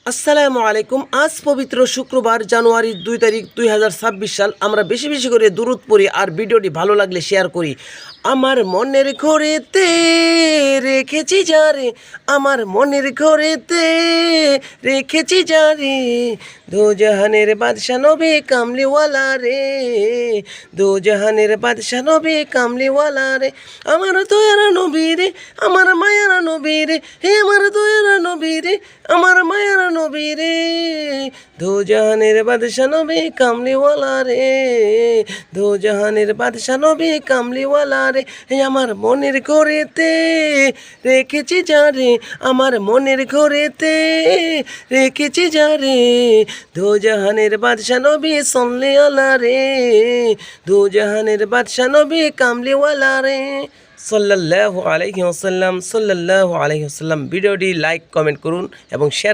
আসসালামু আলাইকুম। আজ পবিত্র শুক্রবার জানুয়ারির 2 তারিখ 2026 সাল। আমরা বেশি বেশি করে দুরূদ পড়ি আর ভিডিওটি ভালো লাগলে শেয়ার করি। আমার মনের ঘরেতে রেখেছি যারে, আমার মনের ঘরেতে রেখেছি যারে, দো জাহানের বাদশা নবী কামলিওয়ালা রে, দো জাহানের বাদশা নবী কামলিওয়ালা রে, আমার দয়ারা নবী রে, আমার মায়ারা নবী রে, হে আমার দয়ারা নবী রে, আমার মায়ারা নবী রে, দো জাহানের বাদশা নবী কামলিওয়ালা রে, দো জাহানের বাদশা নবী কামলিওয়ালা রে, হে আমার মনের ঘরেতে রেখেছি যারে, আমার মনের ঘরেতে রেখেছি যারে, দো জাহানের বাদশা নবী সল্লিওয়ালা রে, দো জাহানের বাদশা নবী কামলিওয়ালা রে, সাল্লাল্লাহু আলাইহি ওয়াসাল্লাম, সাল্লাল্লাহু আলাইহি ওয়াসাল্লাম। ভিডিওটি লাইক কমেন্ট করুন এবং শেয়ার